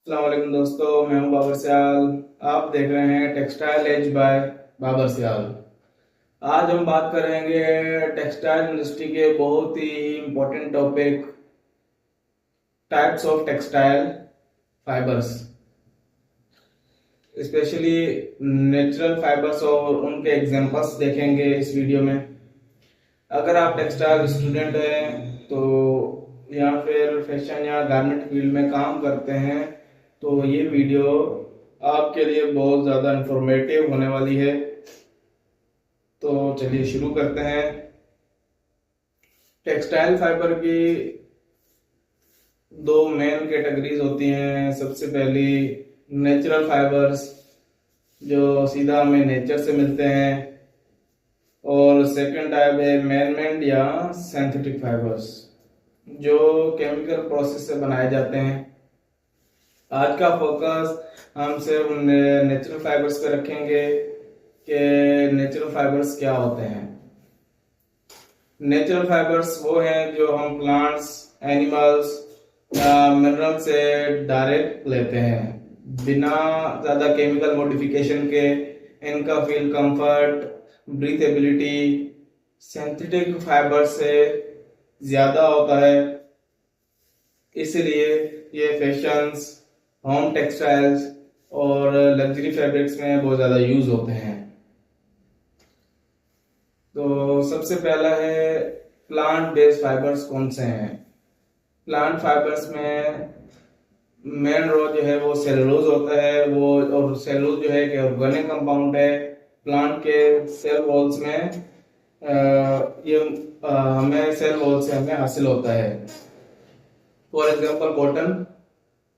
अस्सलाम वालेकुम दोस्तों, मैं हूं बाबर सियाल। आप देख रहे हैं textile age by Babar Sial. आज हम बात करेंगे टेक्सटाइल इंडस्ट्री के बहुत ही important topic, types of textile fibres, specially natural fibres और उनके एग्जांपल्स देखेंगे इस वीडियो में। अगर आप टेक्सटाइल स्टूडेंट हैं तो या फिर फैशन या गारमेंट फील्ड में काम करते हैं तो ये वीडियो आपके लिए बहुत ज़्यादा इंफॉर्मेटिव होने वाली है। तो चलिए शुरू करते हैं। टेक्सटाइल फाइबर की दो मेन कैटेगरीज होती हैं। सबसे पहली नेचुरल फाइबर्स, जो सीधा हमें नेचर से मिलते हैं, और सेकंड टाइप है मैन-मेड या सिंथेटिक फाइबर्स, जो केमिकल प्रोसेस से बनाए जाते हैं। आज का फोकस हम सिर्फ नेचुरल फाइबर्स पे रखेंगे कि नेचुरल फाइबर्स क्या होते हैं। नेचुरल फाइबर्स वो हैं जो हम प्लांट्स, एनिमल्स या मिनरल से डायरेक्ट लेते हैं, बिना ज़्यादा केमिकल मॉडिफिकेशन के। इनका फील कंफर्ट, ब्रीथेबिलिटी सिंथेटिक फाइबर से ज़्यादा होता है, इसलिए ये फैशंस, होम टेक्सटाइल्स और लग्जरी फैब्रिक्स में बहुत ज़्यादा यूज़ होते हैं। तो सबसे पहला है प्लांट बेस्ड फाइबर्स कौन से हैं। प्लांट फाइबर्स में मेन रो जो है वो सेलुलोज होता है, वो और सेलुलोज जो है कि ऑर्गेनिक कंपाउंड है। प्लांट के सेल वॉल्स में ये हमें सेल वॉल से हमें हासिल होता है। For example cotton,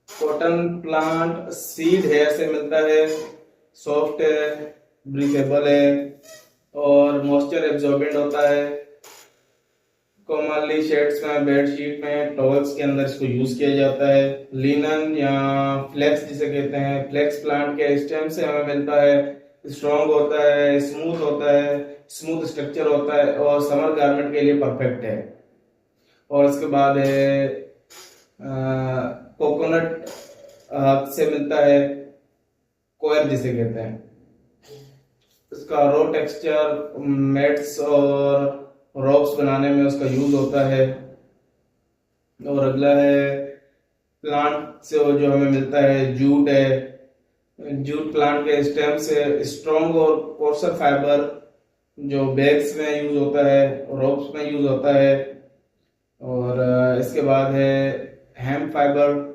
cotton plant seed hair से मिलता है, सॉफ्ट है, ब्रीथेबल है और मॉइस्चर एब्जॉर्बेंट होता है। कॉमनली शेड्स में, बेडशीट में, टॉवल्स के अंदर इसको यूज किया जाता है। लिनन या फ्लेक्स जिसे कहते हैं, फ्लेक्स प्लांट के स्टेम से हमें मिलता है। स्ट्रॉन्ग होता है, स्मूथ होता है, स्मूथ स्ट्रक्चर होता है और समर गारमेंट के लिए परफेक्ट है। और उसके बाद है कोकोनट से मिलता है, कोयर जिसे कहते हैं। इसका रो टेक्सचर मैट्स और रॉब्स बनाने में उसका यूज होता है। और अगला है प्लांट से जो हमें मिलता है, जूट है। जूट प्लांट के स्टेम से स्ट्रॉन्ग और कोर्सर फाइबर जो बैग्स में यूज होता है, रॉब्स में यूज होता है। और इसके बाद है हेम्प फाइबर।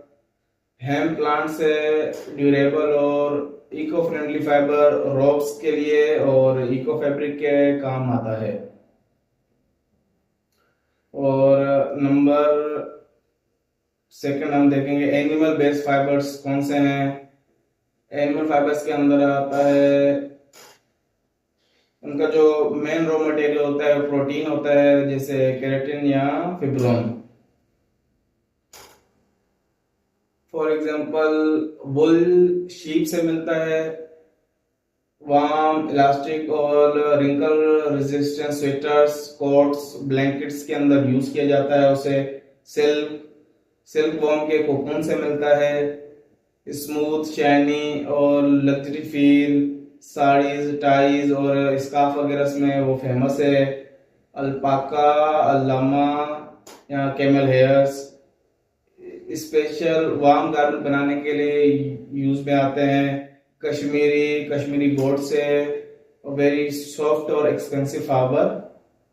हेम्प प्लांट से ड्यूरेबल और इको फ्रेंडली फाइबर रॉब्स के लिए और इको फैब्रिक के काम आता है। और नंबर सेकंड हम देखेंगे एनिमल बेस्ड फाइबर्स कौन से हैं। एनिमल फाइबर्स के अंदर आता है, उनका जो मेन रॉ मटेरियल होता है प्रोटीन होता है, जैसे केराटिन या fibroin. For example wool sheep से मिलता है। वार्म, इलास्टिक और wrinkle resistant sweaters, coats, blankets के अंदर यूज किया जाता है उसे। सिल्क, सिल्क वॉर्म के कोकून से मिलता है। स्मूथ, शाइनी और लग्जरी फील साड़ीज, टाइज और स्कार्फ वगैरह में वो फेमस है। अल्पाका, अल्लामा या camel hairs special warm garment बनाने के लिए यूज में आते हैं। कश्मीरी गोट से वेरी सॉफ्ट और एक्सपेंसिव फाइबर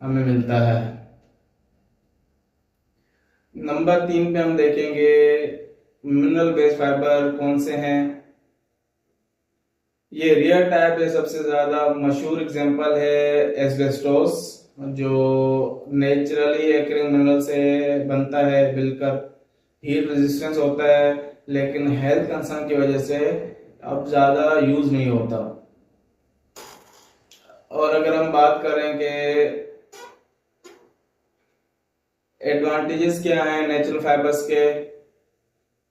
हमें मिलता है। नंबर 3 पे हम देखेंगे मिनरल बेस्ड फाइबर कौन से हैं। ये रियर टाइप है, सबसे ज्यादा मशहूर एग्जांपल है एस्बेस्टोस, जो नेचुरली एकरिंग मिनरल से बनता है, बिल्कुल हीट रेजिस्टेंस होता है, लेकिन हेल्थ कंसर्न की वजह से अब ज्यादा यूज नहीं होता। और अगर हम बात करें कि एडवांटेजेस क्या हैं नेचुरल फाइबर्स के,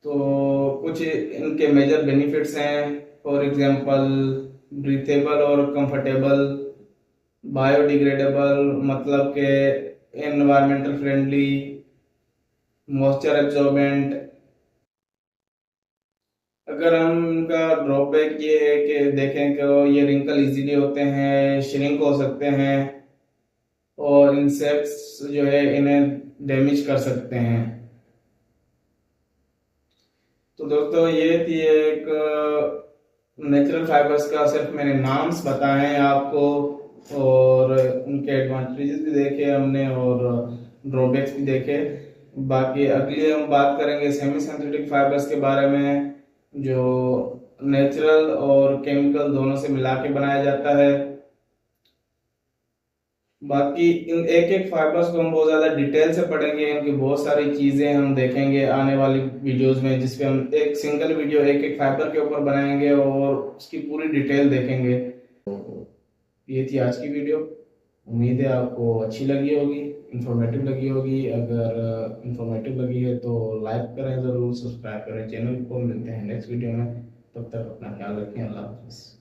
तो कुछ इनके मेजर बेनिफिट्स हैं। फॉर एग्जांपल ब्रीथेबल और कंफर्टेबल, बायोडिग्रेडेबल मतलब के एनवायरमेंटल फ्रेंडली, मॉइस्चर एब्जॉर्बेंट, अगर हम इनका ड्रॉबैक ये है कि देखें कि ये रिंकल इजीली होते हैं, श्रिंक हो सकते हैं और इंसेक्ट्स जो है इन्हें डैमेज कर सकते हैं। तो दोस्तों ये थी एक नेचुरल फाइबर्स का सिर्फ मैंने नाम्स बताए हैं आपको, और उनके एडवांटेजेस भी देखे हमने और ड्रॉबैक्स भी देखे। बाकी अगली हम बात करेंगे सेमी सिंथेटिक फाइबर्स के बारे में, जो नेचुरल और केमिकल दोनों से मिला के बनाया जाता है। बाकी इन एक एक फाइबर्स को हम बहुत ज्यादा डिटेल से पढ़ेंगे, इनकी बहुत सारी चीजें हम देखेंगे आने वाली वीडियोस में, जिसपे हम एक सिंगल वीडियो एक एक फाइबर के ऊपर बनाएंगे और उसकी पूरी डिटेल देखेंगे। ये थी आज की वीडियो, उम्मीद है आपको अच्छी लगी होगी, इंफॉर्मेटिव लगी होगी। अगर इंफॉर्मेटिव लगी है तो लाइक करें, ज़रूर सब्सक्राइब करें चैनल को। मिलते हैं नेक्स्ट वीडियो में, तब तक अपना ख्याल रखें। अल्लाह हाफिज़।